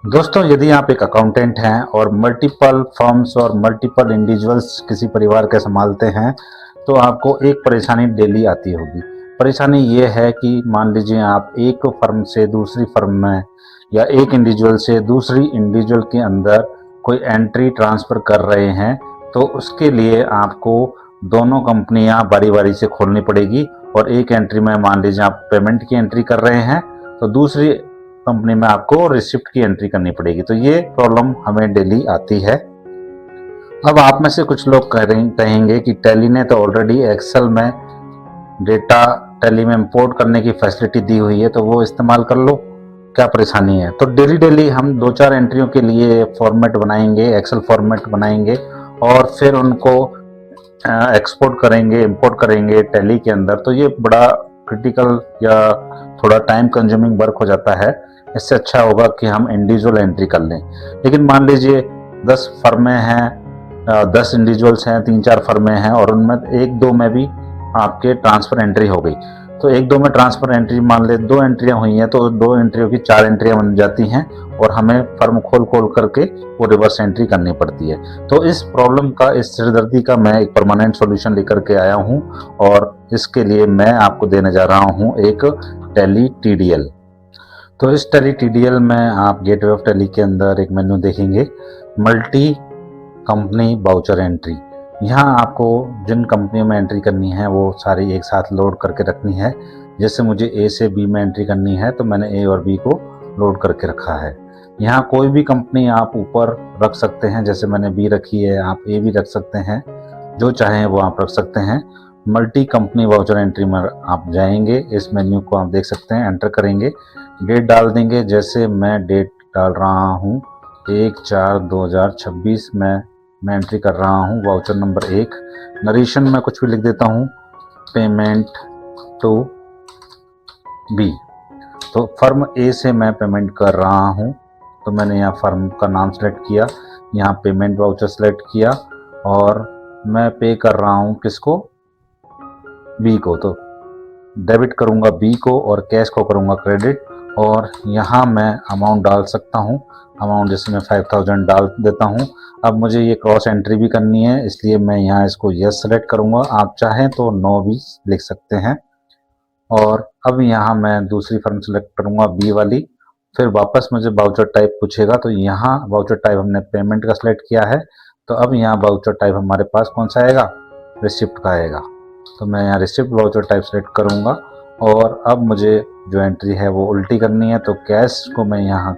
दोस्तों, यदि आप एक अकाउंटेंट हैं और मल्टीपल फर्म्स और मल्टीपल इंडिविजुअल्स किसी परिवार के संभालते हैं, तो आपको एक परेशानी डेली आती होगी। परेशानी ये है कि मान लीजिए आप एक फर्म से दूसरी फर्म में या एक इंडिविजुअल से दूसरी इंडिविजुअल के अंदर कोई एंट्री ट्रांसफ़र कर रहे हैं, तो उसके लिए आपको दोनों कंपनियां बारी-बारी से खोलनी पड़ेगी और एक एंट्री में मान लीजिए आप पेमेंट की एंट्री कर रहे हैं, तो दूसरी कंपनी में आपको रिसिप्ट की एंट्री करनी पड़ेगी। तो ये प्रॉब्लम हमें डेली आती है। अब आप में से कुछ लोग कहेंगे कि टैली ने तो ऑलरेडी एक्सेल में डेटा टैली में इंपोर्ट करने की फैसिलिटी दी हुई है, तो वो इस्तेमाल कर लो, क्या परेशानी है। तो डेली डेली हम 2-4 एंट्रियों के लिए फॉर्मेट बनाएंगे, एक्सेल फॉर्मेट बनाएंगे और फिर उनको एक्सपोर्ट करेंगे, इंपोर्ट करेंगे टैली के अंदर। तो ये बड़ा क्रिटिकल या थोड़ा टाइम कंज्यूमिंग वर्क हो जाता है। इससे अच्छा होगा कि हम इंडिविजुअल एंट्री कर लें। लेकिन मान लीजिए 10 फर्में हैं, 10 इंडिविजुअल्स हैं, 3-4 फर्में हैं और उनमें 1-2 में भी आपके ट्रांसफ़र एंट्री हो गई। तो 1-2 में ट्रांसफ़र एंट्री मान लें 2 एंट्रियाँ हुई हैं, तो 2 एंट्रियों की 4 एंट्रियाँ बन जाती हैं और हमें फर्म खोल करके वो रिवर्स एंट्री करनी पड़ती है। तो इस प्रॉब्लम का, इस सिरदर्दी का मैं एक परमानेंट सॉल्यूशन लेकर के आया हूँ और इसके लिए मैं आपको देने जा रहा हूँ एक टैली टीडीएल। तो इस टैली टीडीएल में आप गेटवे ऑफ टैली के अंदर एक मेन्यू देखेंगे, मल्टी कंपनी वाउचर एंट्री। यहाँ आपको जिन कंपनियों में एंट्री करनी है वो सारी एक साथ लोड करके रखनी है। जैसे मुझे ए से बी में एंट्री करनी है, तो मैंने ए और बी को लोड करके रखा है। यहाँ कोई भी कंपनी आप ऊपर रख सकते हैं, जैसे मैंने बी रखी है, आप ए भी रख सकते हैं, जो चाहें वो आप रख सकते हैं। मल्टी कंपनी वाउचर एंट्री में आप जाएंगे, इस मेन्यू को आप देख सकते हैं, एंटर करेंगे, डेट डाल देंगे। जैसे मैं डेट डाल रहा हूँ 1/4/2026 में मैं एंट्री कर रहा हूँ वाउचर नंबर 1। नरेशन में कुछ भी लिख देता हूँ, पेमेंट टू बी। तो फर्म ए से मैं पेमेंट कर रहा हूँ, तो मैंने यहाँ फर्म का नाम सेलेक्ट किया, यहाँ पेमेंट वाउचर सेलेक्ट किया और मैं पे कर रहा हूँ किसको, बी को। तो डेबिट करूँगा बी को और कैश को करूँगा क्रेडिट और यहाँ मैं अमाउंट डाल सकता हूँ। अमाउंट जैसे मैं 5000 डाल देता हूँ। अब मुझे ये क्रॉस एंट्री भी करनी है, इसलिए मैं यहाँ इसको यस सेलेक्ट करूँगा। आप चाहें तो नो भी लिख सकते हैं। और अब यहाँ मैं दूसरी फर्म सेलेक्ट करूँगा बी वाली। फिर वापस मुझे वाउचर टाइप पूछेगा, तो यहाँ वाउचर टाइप हमने पेमेंट का सिलेक्ट किया है, तो अब यहाँ वाउचर टाइप हमारे पास कौन सा आएगा, रिसिप्ट का आएगा। तो मैं यहाँ रिसिप्ट वाउचर टाइप सेलेक्ट करूँगा और अब मुझे जो एंट्री है वो उल्टी करनी है, तो कैश को मैं यहाँ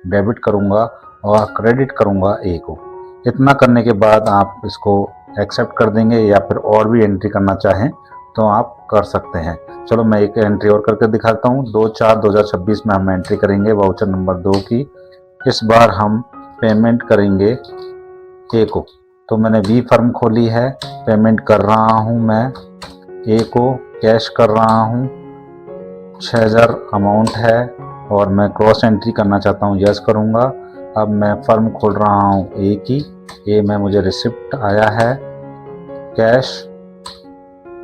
डेबिट करूँगा और क्रेडिट करूँगा ए को। इतना करने के बाद आप इसको एक्सेप्ट कर देंगे या फिर और भी एंट्री करना चाहें तो आप कर सकते हैं। चलो मैं एक एंट्री और करके दिखाता हूँ। 2/4/2026 में हम एंट्री करेंगे वाउचर नंबर 2 की। इस बार हम पेमेंट करेंगे ए को। तो मैंने बी फर्म खोली है, पेमेंट कर रहा हूँ मैं ए को, कैश कर रहा हूँ, 6000 अमाउंट है और मैं क्रॉस एंट्री करना चाहता हूँ, यस करूँगा। अब मैं फर्म खोल रहा हूँ ए की, ए में मुझे रिसिप्ट आया है, कैश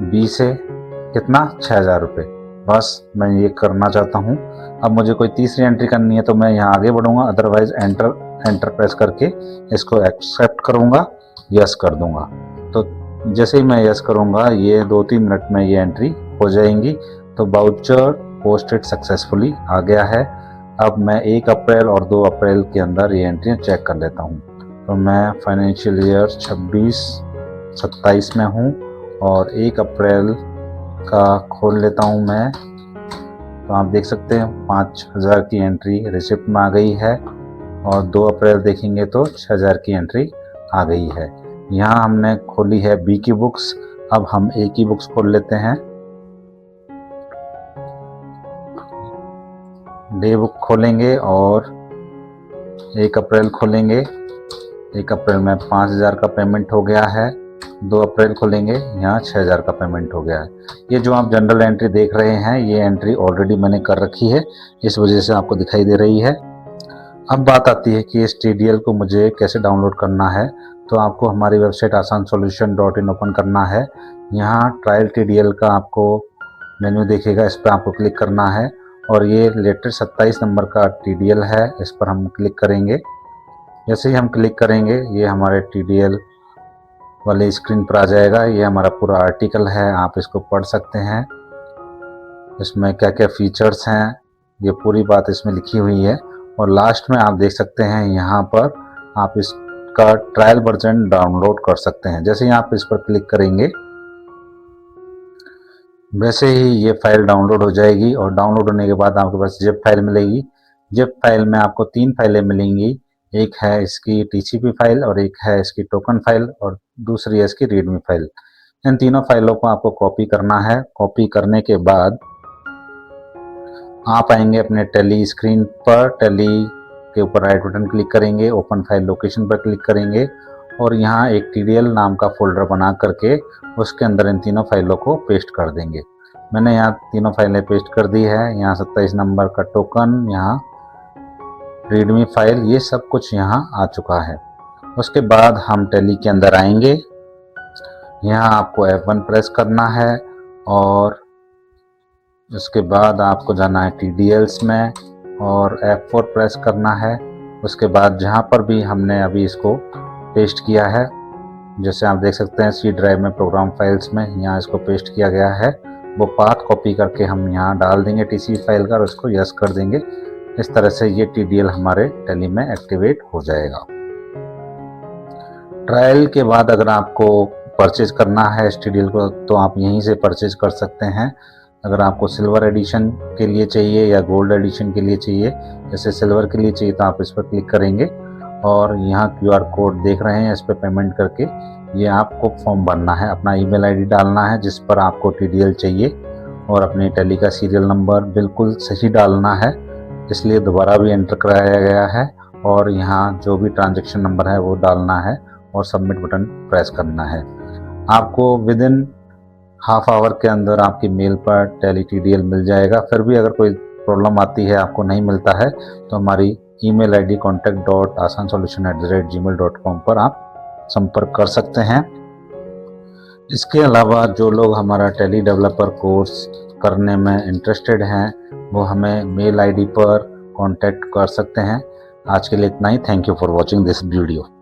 बी से कितना, 6000 रुपये। बस मैं ये करना चाहता हूँ। अब मुझे कोई तीसरी एंट्री करनी है तो मैं यहाँ आगे बढ़ूँगा, अदरवाइज एंटर प्रेस करके इसको एक्सेप्ट करूँगा, यस कर दूँगा। तो जैसे ही मैं यस करूँगा ये 2-3 मिनट में ये एंट्री हो जाएंगी। तो वाउचर पोस्टेड सक्सेसफुली आ गया है। अब मैं 1 अप्रैल और 2 अप्रैल के अंदर ये एंट्रियाँ चेक कर लेता हूँ। तो मैं फाइनेंशियल ईयर 26-27 में हूँ और 1 अप्रैल का खोल लेता हूँ मैं। तो आप देख सकते हैं 5000 की एंट्री रिसिप्ट में आ गई है और 2 अप्रैल देखेंगे तो 6000 की एंट्री आ गई है। यहाँ हमने खोली है बी की बुक्स। अब हम ए की बुक्स खोल लेते हैं। डे बुक खोलेंगे और 1 अप्रैल खोलेंगे। 1 अप्रैल में 5000 का पेमेंट हो गया है। 2 अप्रैल खोलेंगे, यहाँ 6000 का पेमेंट हो गया है। ये जो आप जनरल एंट्री देख रहे हैं ये एंट्री ऑलरेडी मैंने कर रखी है, इस वजह से आपको दिखाई दे रही है। अब बात आती है कि इस टीडीएल को मुझे कैसे डाउनलोड करना है। तो आपको हमारी वेबसाइट asansolution.in ओपन करना है। यहाँ ट्रायल टीडीएल का आपको मेन्यू दिखेगा, इस पर आपको क्लिक करना है और ये लेटेस्ट 27 नंबर का TDL है, इस पर हम क्लिक करेंगे। जैसे ही हम क्लिक करेंगे ये हमारे TDL वाली स्क्रीन पर आ जाएगा। ये हमारा पूरा आर्टिकल है, आप इसको पढ़ सकते हैं। इसमें क्या क्या फीचर्स हैं ये पूरी बात इसमें लिखी हुई है। और लास्ट में आप देख सकते हैं यहाँ पर आप इसका ट्रायल वर्जन डाउनलोड कर सकते हैं। जैसे ही आप इस पर क्लिक करेंगे वैसे ही ये फाइल डाउनलोड हो जाएगी और डाउनलोड होने के बाद आपके पास जिप फाइल मिलेगी। जिप फाइल में आपको 3 फाइलें मिलेंगी, एक है इसकी TCP फाइल और एक है इसकी टोकन फाइल और दूसरी है इसकी रीडमी फाइल। इन तीनों फाइलों को आपको कॉपी करना है। कॉपी करने के बाद आप आएंगे अपने टैली स्क्रीन पर, टैली के ऊपर राइट बटन क्लिक करेंगे, ओपन फाइल लोकेशन पर क्लिक करेंगे और यहाँ एक TDL नाम का फोल्डर बना करके उसके अंदर इन तीनों फाइलों को पेस्ट कर देंगे। मैंने यहाँ तीनों फाइलें पेस्ट कर दी है। यहाँ 27 नंबर का टोकन, यहाँ रीडमी फाइल, ये सब कुछ यहाँ आ चुका है। उसके बाद हम टैली के अंदर आएंगे। यहाँ आपको F1 प्रेस करना है और उसके बाद आपको जाना है TDLs में और F4 प्रेस करना है। उसके बाद जहाँ पर भी हमने अभी इसको पेस्ट किया है, जैसे आप देख सकते हैं C ड्राइव में प्रोग्राम फाइल्स में यहाँ इसको पेस्ट किया गया है, वो पाथ कॉपी करके हम यहाँ डाल देंगे TCP फाइल का और उसको यस कर देंगे। इस तरह से ये TDL हमारे टैली में एक्टिवेट हो जाएगा। ट्रायल के बाद अगर आपको परचेज करना है इस TDL को तो आप यहीं से परचेज कर सकते हैं। अगर आपको सिल्वर एडिशन के लिए चाहिए या गोल्ड एडिशन के लिए चाहिए, जैसे सिल्वर के लिए चाहिए तो आप इस पर क्लिक करेंगे और यहाँ QR कोड देख रहे हैं, इस पर पेमेंट करके ये आपको फॉर्म भरना है, अपना ईमेल आईडी डालना है जिस पर आपको TDL चाहिए और अपने टैली का सीरियल नंबर बिल्कुल सही डालना है, इसलिए दोबारा भी एंटर कराया गया है। और यहाँ जो भी ट्रांजैक्शन नंबर है वो डालना है और सबमिट बटन प्रेस करना है। आपको विद इन हाफ आवर के अंदर आपकी मेल पर टैली TDL मिल जाएगा। फिर भी अगर कोई प्रॉब्लम आती है, आपको नहीं मिलता है, तो हमारी ईमेल आईडी contact.asansolution@gmail.com पर आप संपर्क कर सकते हैं। इसके अलावा जो लोग हमारा टैली डेवलपर कोर्स करने में इंटरेस्टेड हैं वो हमें मेल आईडी पर कांटेक्ट कर सकते हैं। आज के लिए इतना ही। Thank you for watching this video.